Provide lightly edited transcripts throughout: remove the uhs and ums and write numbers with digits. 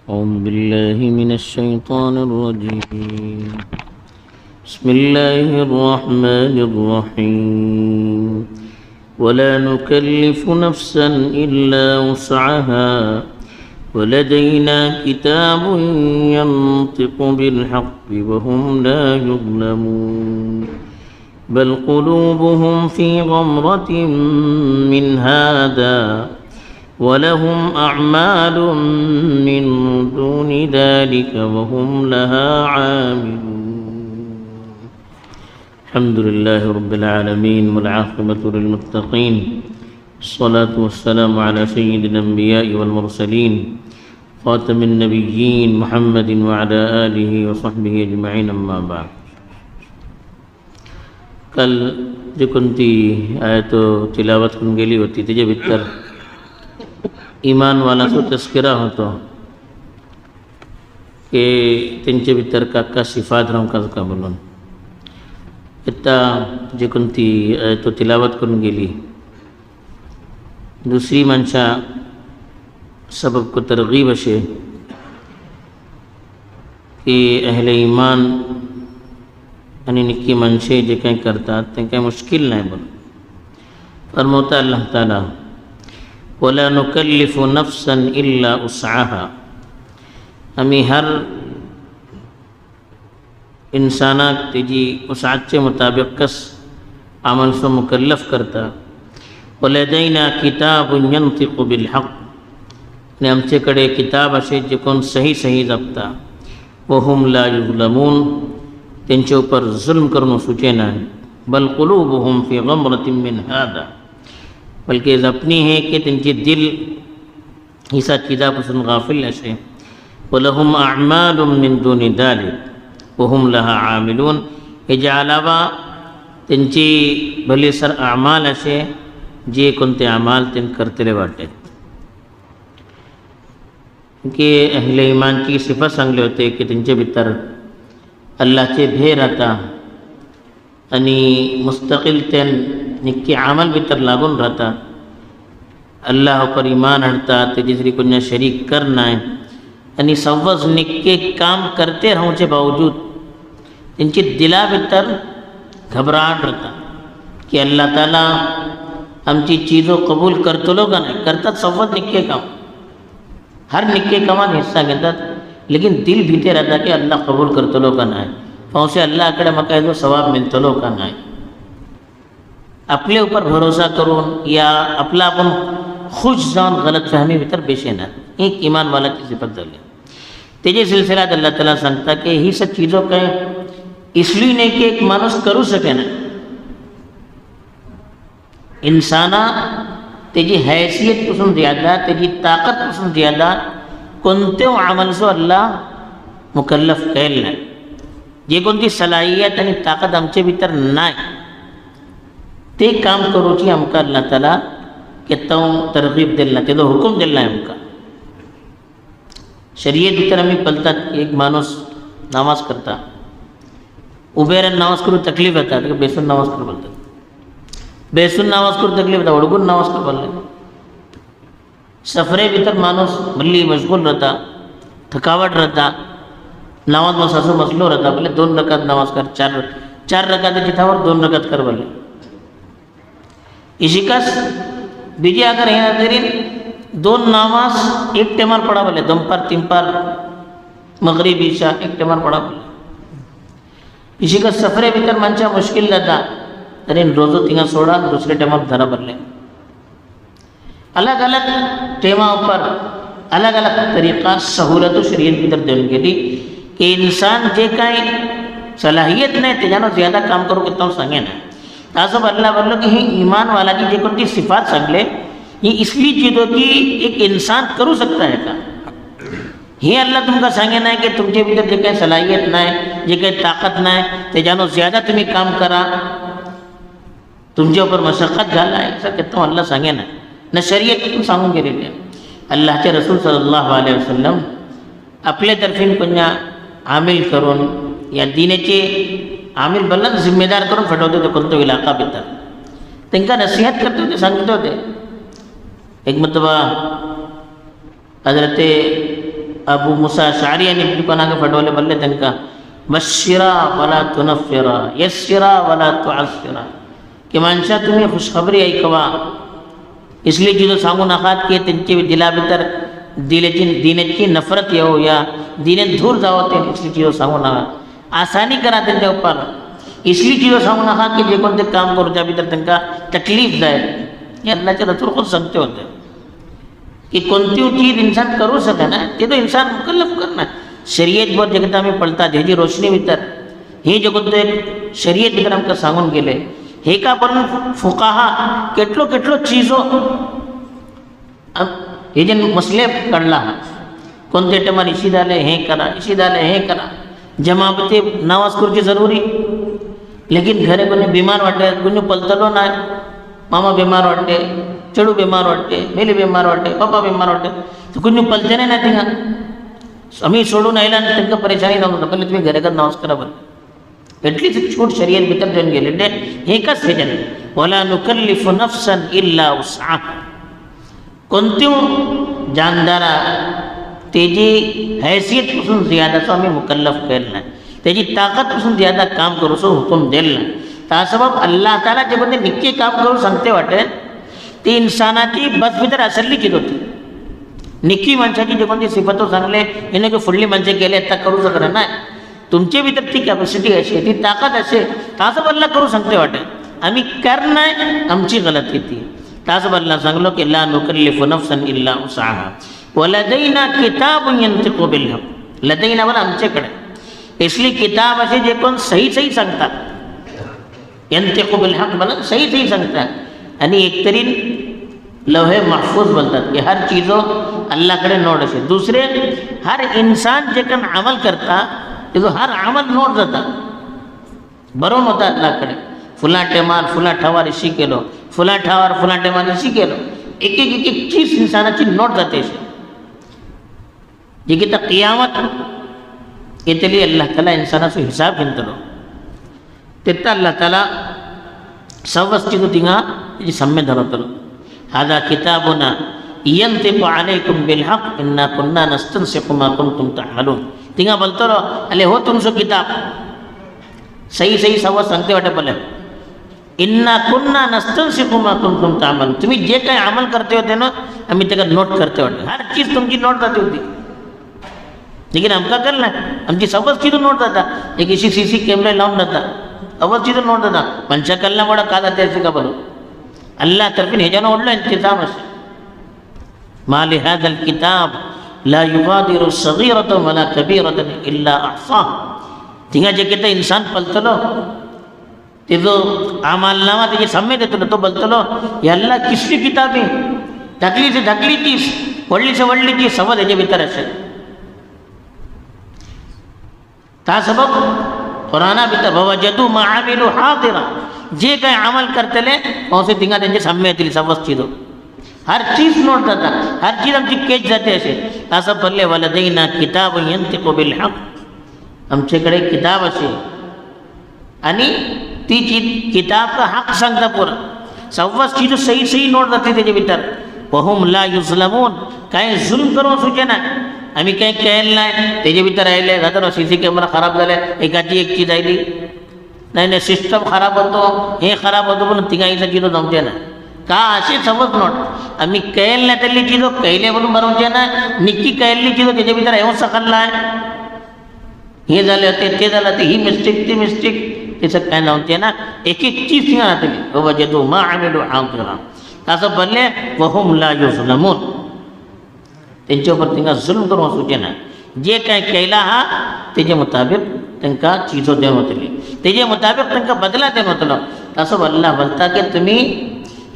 أعوذ بالله من الشيطان الرجيم بسم الله الرحمن الرحيم ولا نكلف نفسا إلا وسعها ولدينا كتاب ينطق بالحق وهم لا يظلمون بل قلوبهم في غمرة من هذا ولهم أعمال من دون ذلك وهم لها عاملون الحمد لله رب العالمين والعاقبة للمتقين الصلاة والسلام على سيد الأنبياء والمرسلين خاتم النبيين محمد وعلى آله وصحبه أجمعين أما بعد कल जी कोणती आयत तिलावत करून गेली होती त्याच्या भितर ईमानवालाचो तस्करा होतो की त्यांचे भितर काका सिफात रावंक का म्हणून आता जी कोणती आयत तिलावत करून गेली दुसरी मनशा सबब को तरगीब अशे की अहले ईमान आणि निक्की मनशे जे काही करतात ते काही मुश्किल नाही बोल फरमाता अल्लाह ताला वला नुकल्लिफु नफ्सन इल्ला उसआहा आम्ही हर इंसानाक तेजी उसआचे मुताबिकच अमल सो मुकल्लफ करता वलदैना किताबुन यंतिकु बिल हक आणि आमचेकडे किताब असे जे कोण सही सही जपता वहुम ला युज़लमून त्यांच्या ऊपर जुल्म करणं सूचना है बल क़ुलूबुहुम फी गमरतिन मिन हादा बल्कि अपनी है कि त्यांचे दिल हिसा चीज़ापासून गाफिल असे वलहुम अअमालुम मिन दुनी दालिक वहुम लहा आमिलून हेच्या अलावा त्यांची भले सर अमाल असे जे कोणते अमाल ते करतले वाटते की अहले ईमानची सिफत सांगले होते की त्यांच्या भितर अल्लाहचे भय राहता आणि मुस्तकिल ते निक्की अमल भितर लागून राहता अल्लाह पर ईमान हाडता तेजी जरी कोणा शरीक करना आणि सव्वज निक्के काम करते राहूचे बावजूद त्यांची दिला भितर घबराहट राहता की अल्लाह ताला आमची चीज़ों कबूल करतलो का नाही करतात सव्वज निक्के काम हर निक्के कामात हिस्सा घेतात लेकिन दिल भीते रहता कि अल्लाह कबूल करतलो का नाही पावसे अल्लाहकडे म्हाका हेजो सवाब मिळतलो का नाही आपले ऊपर भरोसा करून या आपला आपण खुश जाऊन गलतफहमी भितर बेशेना एक ईमान वालाची सिफत झाली तेजे सिलसिलात अल्लाह ताला सांगता की ही सब चीज़ों काय इसलिए नाही की एक माणूस करू शके ना इंसाना तेजी हैसियतपासून ज़्यादा तेजी ताकदपासून ज़्यादा कोणत्या अमलचो अल्लाह मुकल्लफ केल नाही जे कोणती सलाहियत आणि ताकद आमचे भितर नाही ते काम करूची आमकां अल्लाह ताला केतो तरगीब दिला तेजो हुकूम दिला आमकां शरीयत भितर आमी पळतात एक माणूस नमाज करता उबे रावन नमाज करूं तकलीफ येता ताका बेसून नमाज करूं बोलतात बेसून नमाज करूं तकलीफ येता ओडगून नमाज करूं बोलले सफरे भितर माणूस भल्ली मशगूल रहता थकावट रहता नमाज मसासो मसलो रहता बोले 2 रकात नमाज कर 4 रकात जिथावर 2 रकात कर बोले इशिकास बीजी अगर यहाँ तरी 2 नमाज एक टेमार पड़ा बोले दोपहर 3 पार मगरिब ईशा एक टेमार पड़ा बोले इशिकास सफरे भितर मनशा मुश्किल जाता तरी रोजो थिंगा सोडा दुसरे टेमार धरा बोले अलग अलग टेमा ऊपर अलग अलग तरीका सहूलत शरीयत भितर देऊन गेली की इंसान जे काही सलाहियत नाही त्याच्यानं ज़्यादा काम करू कितना सांगे ना असं अल्लाह बोललो की ही ईमान वालाची जे कोणती सिफात सांगले ही इसली चीज़ की एक इंसान करू शकता है का ही अल्लाह तुमका सांगे नाही की तुमच्या भितर जे काही सलाहियत नाही जे काही ताकद नाही त्याच्यानं ज़्यादा तुम्ही काम करा तुमच्या ऊपर मशक्कत झाला आहे असं कितना अल्लाह सांगे ना न शरीयत सांगून गेलेली आहे अल्लाहचे रसूल सल्लल्लाहु अलैहि वसल्लम आपल्या तर्फीन कोणा आमिल करून या दीनेचे आमिल बल्लन जिम्मेदार करून फटवते होते कोणतो इलाका भितर त्यांना नसीहत करते होते सांगते होते एक मतबा हजरत अबू मुसा शारी यांनी दुकानाक फटवले बोलले त्यांना बशिरा वला तुनफिरा यस्सिरा वला तुअस्सिरा की माणसा तुम्ही खुशखबरी ऐकवा इसलिए चीज़ों सांगू नकात की त्यांची दिला भितर दिनेची नफरत येऊ या दिने दूर जावं ते इसली चीज़ों सांगू नका आसानी करा त्यांच्या ऊपर इसली चीज़ों सांगू नका की जे कोणते काम करू त्या भितर त्यांना तकलीफ जाए हे अल्लाहचे रसूल खुद सांगते होते कि कोणती चीज़ इंसान करू सके ना ते तो इंसान मुकल्लफ करना शरीयत वर जगत आम्ही पळतात ह्याची रोशनी भितर हे जे कोणतं एक शरीयत भितर आमकां सांगून गेले हे का पण फुकाहा केटलो केटलो चीजो हे जे मसले काढला कोणते टायमार इशी जाले हे करा इशी जाले हे करा जमाबते नमाज करूची जरुरी लेकिन घरे कोणी बिमार वाटते कोणी पलतलो नाही मामा बिमार वाटते चेडू बिमार वाटते मेली बिमार वाटते पप्पा बिमार वाटते तर कोणी पलचने नाही तिंगा आम्ही सोडून आयला आणि त्यांना परेशानी जाऊन होता पहिले तुम्ही घराकडे नमाज करा बरं एटलीच छूट शरीयत भितर जाऊन गेले एकच हे जन वला नुकल्लिफु नफ्सन इल्ला वुसअहा कोणती जानदारा तेजी हैसियतपासून जियादाचं आम्ही मुकल्लफ केलं नाही त्याची ताकदपासून जियादा काम करूसो हुकूम दिला नाही त्या सबब अल्लाह ताला जे कोणते निक्के काम करू सांगते वाटे ती इंसानाची बस भितर असली चित होती निक्की माणसाची जे कोणती सिफतो सांगले हिने की फुडली माणसे केले आता करू शकणार नाही तुमचे भितर ती कॅपॅसिटी अशी ती ताकद असे तासं अल्लाह करू सांगते वाटे आम्ही कर नाही आमची गलती ती तासं अल्लाह सांगलो की ला नुकल्लिफु नफ्सन इल्ला वुसअहा वलदैना किताबुन यंतिकु बिल हक लदैना वर आमच्याकडे इसली किताब असे जे कोण सही सही सांगतात यंतिकु बिल हक मला सही सही सांगतात आणि एकतरी लौहे महफूज बोलतात की हर चीज़ो अल्लाहकडे नोट असे दुसरे हर इंसान जे कोण अमल करता तो हर अमल नोट जाता बरोवन होता अल्लाहकडे फुला टेमार फुला ठावार इशी केलो फुला ठावार फुला टेमार इशी केलो एक एक एक एक चीज इंसानाची नोट जाते अशी जे की तर क़ियामत येतली अल्लाह ताला इंसानाचो हिसाब घेतलो तेता अल्लाह ताला सवस्तिको तिंगा तेजी सम्य धरतलो हादा किताबुना यंतिकु अलैकुम बिल हक इन्ना कुन्ना नस्तनसिखु मा कुंतुम तअमलून तिंगा बोलतलो अले हो तुमचो किताब सही सही सवा सांगते वाटे बोले इन्ना कुन्ना नस्तनसिखु मा कुंतुम तअमलून तुम्ही जे काही अमल करते होते ना आम्ही त्याला नोट करते वाटे हर चीज तुमची नोट जाती होती लेकिन आमका करना आमची सबच चीज नोट जाता एक इशी सीसी कॅमेरा लावून जाता अवच चीज नोट जाता पंचा कल्ला मोडा का जाते असे का बोलो अल्लाह तर्फीन हेजानं ओढलं इंतजाम असे मा लिहादल किताब ला युगादिरु सगीरतन वला कबीरतन इल्ला अहसाहा तिंगा जे किता इंसान पलतलो ते जो अमालनामा त्याची सम्य देतलो तो बोलतलो हे अल्लाह किसली किताबी ढकली से ढकली चीज वडली से वडली चीज सवय त्याच्या भितर असेल ता सबब कुराना भितर ववजदू मा आमिलू हादिरा जे काही अमल करतले पावसे तिंगा त्यांचे सम्य येतील सवस चीजो हर चीज नोट जाता हर चीज आमची केच जाते असे असं पडले वलदैना किताब यंतिकु बिल हक आमच्याकडे किताब असे आणि ती चीज किताब का हक सांगता पुरा सव्वास चीज सही सही नोट जाते त्याच्या भितर वहुम ला युजलमून काही जुल्म करून सुचे ना आम्ही काही केलं नाही त्याच्या भितर राहिले जाता सी सी कॅमेरा खराब झाले एकाची एक चीज आयली नाही नाही सिस्टम खराब होतो हे खराब होतो पण तिघाईचा चिजो जमते ना का असे समज नोट आम्ही कैल नाही त्यातली चिजो कैले म्हणून बरोवचे ना निक्की कैलली चिजो त्याच्या भितर येऊन सकलला आहे हे झाले होते ते झालं ते ही मिस्टेक ती मिस्टेक त्याचं काय नव्हते ना एक एक चीज तिंगा राहतली बाबा जे तू मा आमिलू आमला असं बोलले वहुम ला युजलमून त्यांच्यावर तिंगा जुल्म करून सुचे ना जे काय केला हा त्याच्या मुताबिक त्यांना चीजो देण होतली त्याच्या मुताबिक त्यांना बदला देण होतलो असं अल्लाह बोलता की तुम्ही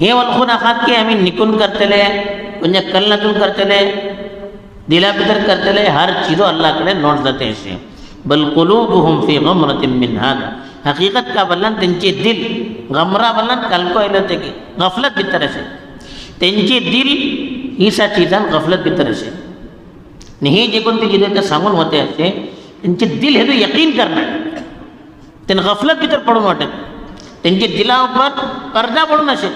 हे वळखून आहात की आम्ही निकून करतले म्हणजे कल्लातून करतले दिला भितर करतले हर चीजो अल्लाहकडे नोट जाते असे बल कुलूबुहुम फी गमरतिन मिन हादा हकीकत का बोलला त्यांचे दिल गमरा बोलला कलको आले होते की गफलत भितर असे त्यांचे दिल ही सा चीजान गफलत भितर असे आणि हे जे कोणते जिथे ते सांगून होते असे त्यांचे दिल हे तो यकीन करणार त्यांना गफलत भितर पडून वाटत त्यांचे दिलावर पर्दा पडून असे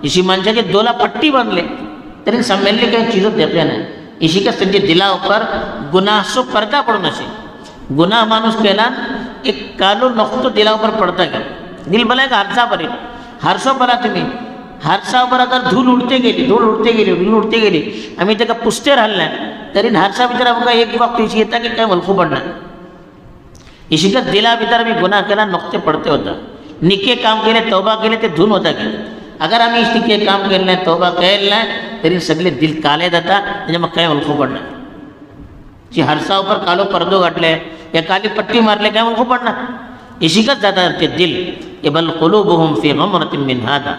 इशी माणसाचे दोला पट्टी बांधले तरी संमेलले काही चीजो देखल्या नाही इसी का तेंचे दिला ऊपर गुनाह सो पर्दा पड़ना से गुनाह मानुस केला एक कालो नक्तो दिला ऊपर पड़ता गया दिल भला एक हारसा भला तुम्ही हारसावर अगर धूल उडते गेली आम्ही त्याला पुसते राहिल्या तरी हारसा भितर आमका एक वक्त इशी येता की काय वलखू पडणार इशिकच दिला भितर आम्ही गुन्हा केला नक्ते पडते होता निके काम केले तौबा केले ते धून होता गेले अगर आम्ही निके काम केले नाही तौबा केले नाही तरी सगळे दिल काले जाता त्याच्या मग काय वलखू पडणार जी हारसावर कालो पर्दो गाठले या काली पट्टी मारले काय वलखू पडणार इशिकच जातात ते दिल ये बल कुलूबुहुम फी गमरतिन मिन हादा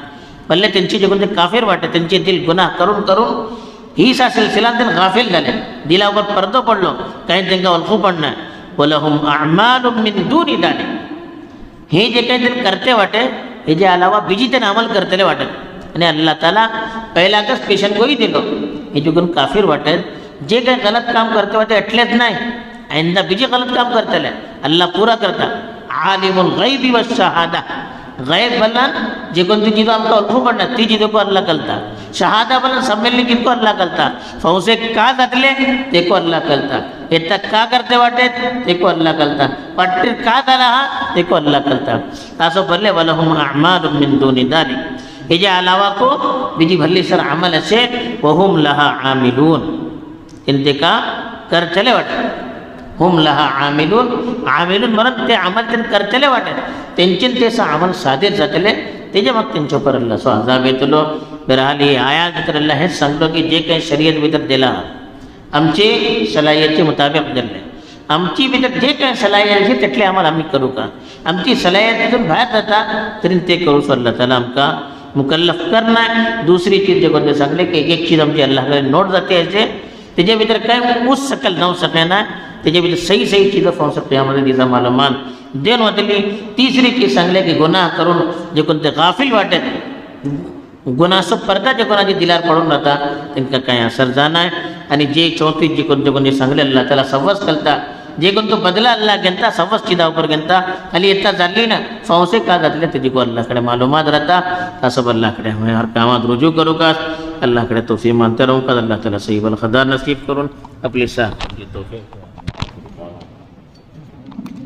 पल्ले त्यांची जे कोणते काफिर वाटे त्यांचे दिल गुन्हा करून करून ही सा सिलसिला दिन गाफिल झाले दिलावर पर्दो पडलो काही त्यांना वलखू पडणार वलहुम अअमालुम मिन दुनी दालिक हे जे काही ते करते वाटे हे जे अलावा बीजी ते अमल करतेले वाटत आणि अल्लाह ताला पहिलाच पेशन कोई दिलो हे जे कोण काफिर वाटत जे काही गलत काम करते वाटे एटलेच नाही आइंदा बीजे गलत काम करतेले अल्लाह पूरा करता आलिमुल गैबी व शहादा गैब बलन जे कोणती चीज़ आमका उल्फू पडणार ती चीज़ों को अल्लाह कलता शहादा बलन सम्मेलनी किनको अल्लाह कलता फौसे का जातले ते को अल्लाह कलता इतना का करते वाटे ते को अल्लाह कलता पट्टी का झाला हा ते को अल्लाह कलता तासो भले वलहुम अअमालुम मिन दुनी दालिक हे जे अलावा को बीजी भल्ली सर अमल असे वहुम लहा आमिलून इनते का कर चले वाटे हम लहा आमिलून म्हणून ते अमल त्यांनी करतले वाटत त्यांचे तेच अमल साधे जातले त्याच्या मग त्यांच्या पर अल्लाह सो अजाब येतलो बरहाली आयात भितर अल्लाह हेच सांगतो की जे काही शरीयत भितर दिला आमचे सलाहियती मुताबिक दिले आमची भितर जे काही सलाहियत आहे तितले अमल आम्ही करू का आमची सलाहियतीतून बाहेर जाता तरी ते करू सो अल्लाह ताला आमका मुकल्लफ करणार दुसरी चीज जे कोणते सांगले की एक चीज आमची अल्लाहकडे नोट जाते असे त्याच्या भितर काय ऊस सकल नऊ सके ना त्याच्या भितर सही चीज़ फौस क़यामत दिसा मालूमात देन वतली तीसरी चीज सांगले की गुनाह करून जे कोणते गाफिल वाटत गुनाहसो पर्दा जे कोणाच्या दिलार पडून राहता त्यांना काय असर जाणार आणि जे चौथी जे कोणते सांगले अल्लाह त्याला सव्वस करता जे कोणतो बदला अल्लाह घेता सव्वस चिदा ऊपर घेता खाली येता जाल्ली ना फौसे का जातले त्याची को अल्लाहकडे मालूमात राहता तसं अल्लाहकडे हर कामात रुजू करू का अल्लाहकडे तौफीक मानते रहूँ का अल्लाह ताला सही बल खदा नसीब करून आपली साथ तौफीक